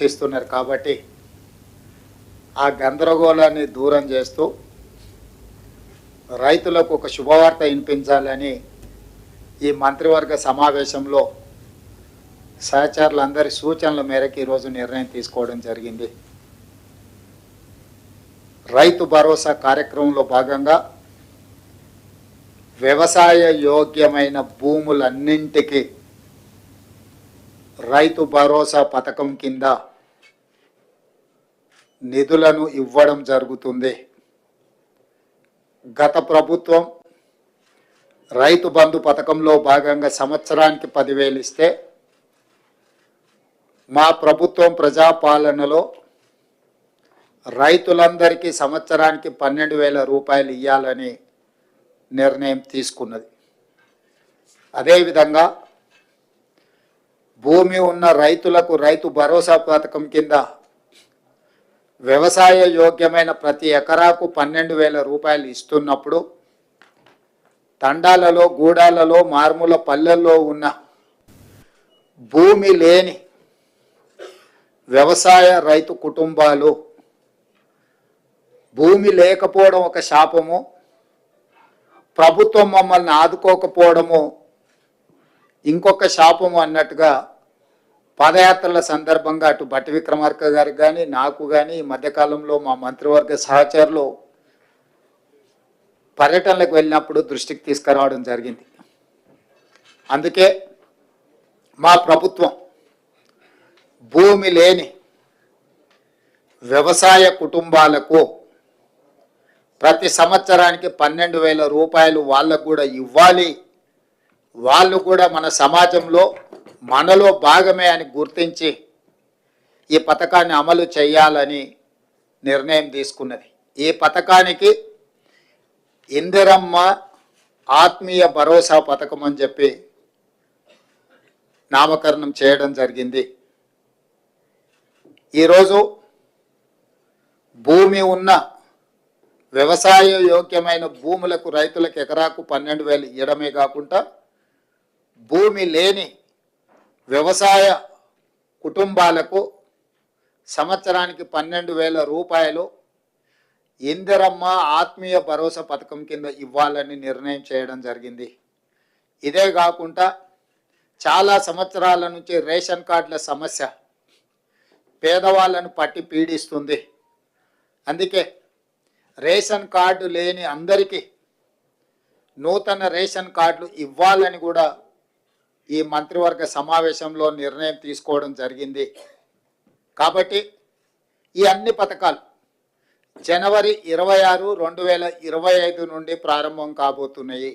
చేస్తున్నారు కాబట్టి ఆ గందరగోళాన్ని దూరం చేస్తూ రైతులకు ఒక శుభవార్త వినిపించాలని ఈ మంత్రివర్గ సమావేశంలో సహచరులందరి సూచనల మేరకు ఈరోజు నిర్ణయం తీసుకోవడం జరిగింది. రైతు భరోసా కార్యక్రమంలో భాగంగా వ్యవసాయ యోగ్యమైన భూములన్నింటికి రైతు భరోసా పథకం కింద నిధులను ఇవ్వడం జరుగుతుంది. గత ప్రభుత్వం రైతు బంధు పథకంలో భాగంగా సంవత్సరానికి 10,000 ఇస్తే మా ప్రభుత్వం ప్రజాపాలనలో రైతులందరికీ సంవత్సరానికి 12,000 రూపాయలు ఇవ్వాలని నిర్ణయం తీసుకున్నది. అదేవిధంగా భూమి ఉన్న రైతులకు రైతు భరోసా పథకం కింద వ్యవసాయ యోగ్యమైన ప్రతి ఎకరాకు 12,000 రూపాయలు ఇస్తున్నప్పుడు తండాలలో, గూడాలలో, మారుమూల పల్లెల్లో ఉన్న భూమి లేని వ్యవసాయ రైతు కుటుంబాలు, భూమి లేకపోవడం ఒక శాపము, ప్రభుత్వం మమ్మల్ని ఆదుకోకపోవడము ఇంకొక శాపము అన్నట్టుగా పాదయాత్రల సందర్భంగా అటు భట్టి విక్రమార్క గారికి కానీ నాకు కానీ ఈ మధ్యకాలంలో మా మంత్రివర్గ సహచరులు పర్యటనలకు వెళ్ళినప్పుడు దృష్టికి తీసుకురావడం జరిగింది. అందుకే మా ప్రభుత్వం భూమి లేని వ్యవసాయ కుటుంబాలకు ప్రతి సంవత్సరానికి 12,000 రూపాయలు వాళ్ళకు కూడా ఇవ్వాలి, వాళ్ళు కూడా మన సమాజంలో మనలో భాగమే అని గుర్తించి ఈ పథకాన్ని అమలు చేయాలని నిర్ణయం తీసుకున్నది. ఈ పథకానికి ఇందిరమ్మ ఆత్మీయ భరోసా పథకం అని చెప్పి నామకరణం చేయడం జరిగింది. ఈరోజు భూమి ఉన్న వ్యవసాయ యోగ్యమైన భూములకు రైతులకు ఎకరాకు 12,000 ఇవ్వడమే కాకుండా భూమి లేని వ్యవసాయ కుటుంబాలకు సంవత్సరానికి 12,000 రూపాయలు ఇందిరమ్మ ఆత్మీయ భరోసా పథకం కింద ఇవ్వాలని నిర్ణయం చేయడం జరిగింది. ఇదే కాకుండా చాలా సంవత్సరాల నుంచి రేషన్ కార్డుల సమస్య పేదవాళ్ళను పట్టి పీడిస్తుంది. అందుకే రేషన్ కార్డు లేని అందరికీ నూతన రేషన్ కార్డులు ఇవ్వాలని కూడా ఈ మంత్రివర్గ సమావేశంలో నిర్ణయం తీసుకోవడం జరిగింది. కాబట్టి ఈ అన్ని పథకాలు జనవరి 26, 2025 నుండి ప్రారంభం కాబోతున్నాయి.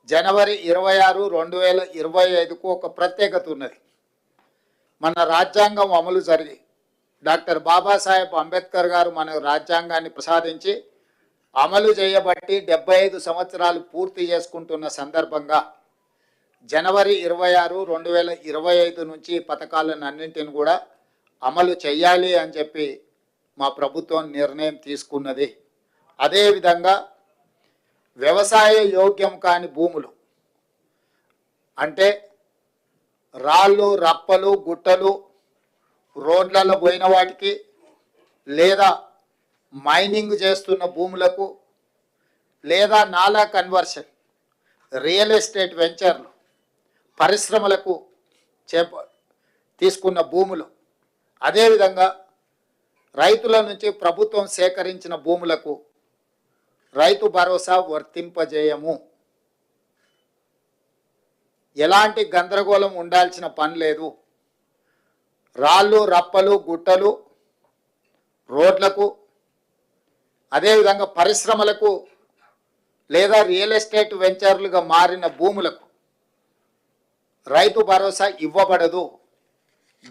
జనవరి 26, 2025కు ఒక ప్రత్యేకత ఉన్నది. మన రాజ్యాంగం అమలు జరిగి డాక్టర్ బాబాసాహెబ్ అంబేద్కర్ గారు మన రాజ్యాంగాన్ని ప్రసాదించి అమలు చేయబట్టి 75 సంవత్సరాలు పూర్తి చేసుకుంటున్న సందర్భంగా జనవరి 26, 2025 నుంచి పథకాలను అన్నింటిని కూడా అమలు చేయాలి అని చెప్పి మా ప్రభుత్వం నిర్ణయం తీసుకున్నది. అదేవిధంగా వ్యవసాయ యోగ్యం కాని భూములు అంటే రాళ్ళు, రప్పలు, గుట్టలు, రోడ్లలో పోయిన వాటికి లేదా మైనింగ్ చేస్తున్న భూములకు లేదా నాలా కన్వర్షన్, రియల్ ఎస్టేట్ వెంచర్లు, పరిశ్రమలకు తీసుకున్న భూములు, అదేవిధంగా రైతుల నుంచి ప్రభుత్వం సేకరించిన భూములకు రైతు భరోసా వర్తింపజేయము. ఎలాంటి గందరగోళం ఉండాల్సిన పని లేదు. రాళ్ళు, రప్పలు, గుట్టలు, రోడ్లకు, అదేవిధంగా పరిశ్రమలకు లేదా రియల్ ఎస్టేట్ వెంచర్లుగా మారిన భూములకు రైతు భరోసా ఇవ్వబడదు.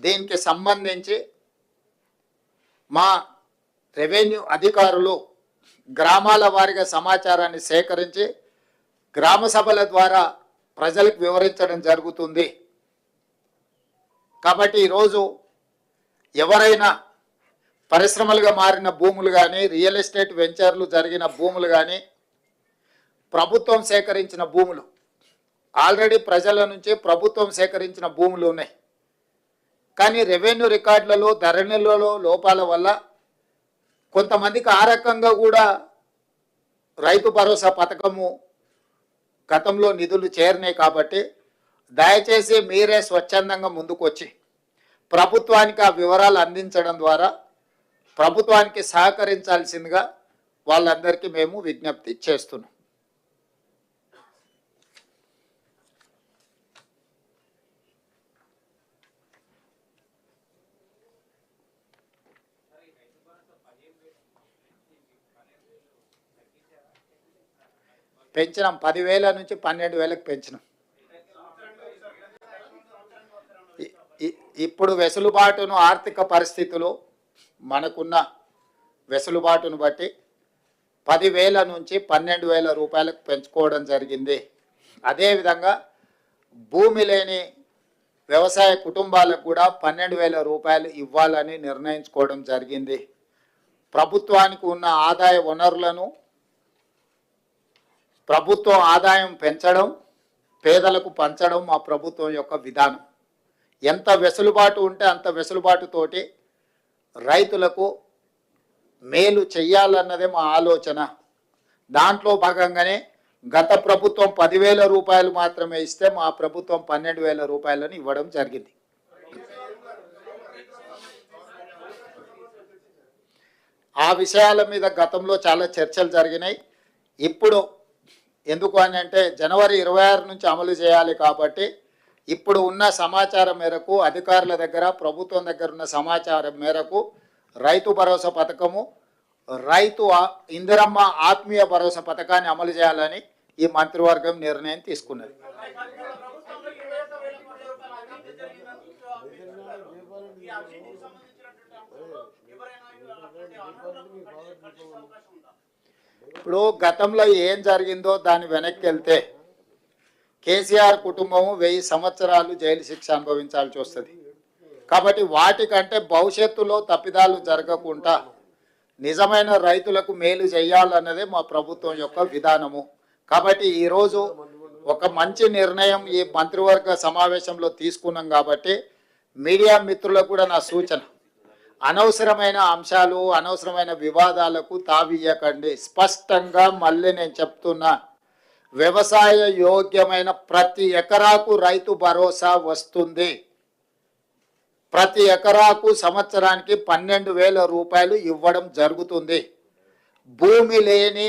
దీనికి సంబంధించి మా రెవెన్యూ అధికారులు గ్రామాల వారీగా సమాచారాన్ని సేకరించి గ్రామ సభల ద్వారా ప్రజలకు వివరించడం జరుగుతుంది. కాబట్టి ఈరోజు ఎవరైనా పరిశ్రమలుగా మారిన భూములు కానీ, రియల్ ఎస్టేట్ వెంచర్లు జరిగిన భూములు కానీ, ప్రభుత్వం సేకరించిన భూములు, ఆల్రెడీ ప్రజల నుంచి ప్రభుత్వం సేకరించిన భూములు ఉన్నాయి. కానీ రెవెన్యూ రికార్డులలో ధరణిలలో లోపాల వల్ల కొంతమందికి ఆ రకంగా కూడా రైతు భరోసా పథకము గతంలో నిధులు చేరినాయి. కాబట్టి దయచేసి మీరే స్వచ్ఛందంగా ముందుకొచ్చి ప్రభుత్వానికి ఆ వివరాలు అందించడం ద్వారా ప్రభుత్వానికి సహకరించాల్సిందిగా వాళ్ళందరికీ మేము విజ్ఞప్తి చేస్తున్నాం. పెంచినాం, 10,000 నుంచి 12,000కి పెంచినాం. ఇప్పుడు వెసులుబాటును, ఆర్థిక పరిస్థితులు మనకున్న వెసులుబాటును బట్టి 10,000 నుంచి 12,000 రూపాయలకు పెంచుకోవడం జరిగింది. అదేవిధంగా భూమి లేని వ్యవసాయ కుటుంబాలకు కూడా 12,000 రూపాయలు ఇవ్వాలని నిర్ణయించుకోవడం జరిగింది. ప్రభుత్వానికి ఉన్న ఆదాయ వనరులను ప్రభుత్వం ఆదాయం పెంచడం, పేదలకు పంచడం మా ప్రభుత్వం యొక్క విధానం. ఎంత వెసులుబాటు ఉంటే అంత వెసులుబాటుతోటి రైతులకు మేలు చెయ్యాలన్నదే మా ఆలోచన. దాంట్లో భాగంగానే గత ప్రభుత్వం 10,000 రూపాయలు మాత్రమే ఇస్తే మా ప్రభుత్వం 12,000 రూపాయలను ఇవ్వడం జరిగింది. ఆ విషయాల మీద గతంలో చాలా చర్చలు జరిగినాయి. ఇప్పుడు ఎందుకు అని అంటే జనవరి 26 నుంచి అమలు చేయాలి. కాబట్టి ఇప్పుడు ఉన్న సమాచారం మేరకు, అధికారుల దగ్గర, ప్రభుత్వం దగ్గర ఉన్న సమాచారం మేరకు రైతు భరోసా పథకము, రైతు ఇందిరమ్మ ఆత్మీయ భరోసా పథకాన్ని అమలు చేయాలని ఈ మంత్రివర్గం నిర్ణయం తీసుకున్నది. ఇప్పుడు గతంలో ఏం జరిగిందో దాని వెనక్కి వెళ్తే కేసీఆర్ కుటుంబము 1000 సంవత్సరాలు జైలు శిక్ష అనుభవించాల్సి వస్తుంది. కాబట్టి వాటికంటే భవిష్యత్తులో తప్పిదాలు జరగకుండా నిజమైన రైతులకు మేలు చేయాలన్నదే మా ప్రభుత్వం యొక్క విధానము. కాబట్టి ఈరోజు ఒక మంచి నిర్ణయం ఈ మంత్రివర్గ సమావేశంలో తీసుకున్నాం. కాబట్టి మీడియా మిత్రులకు కూడా నా సూచన, అనవసరమైన అంశాలు, అనవసరమైన వివాదాలకు తావియ్యకండి. స్పష్టంగా మళ్ళీ నేను చెప్తున్నా, వ్యవసాయ యోగ్యమైన ప్రతి ఎకరాకు రైతు భరోసా వస్తుంది. ప్రతి ఎకరాకు సంవత్సరానికి 12,000 రూపాయలు ఇవ్వడం జరుగుతుంది. భూమి లేని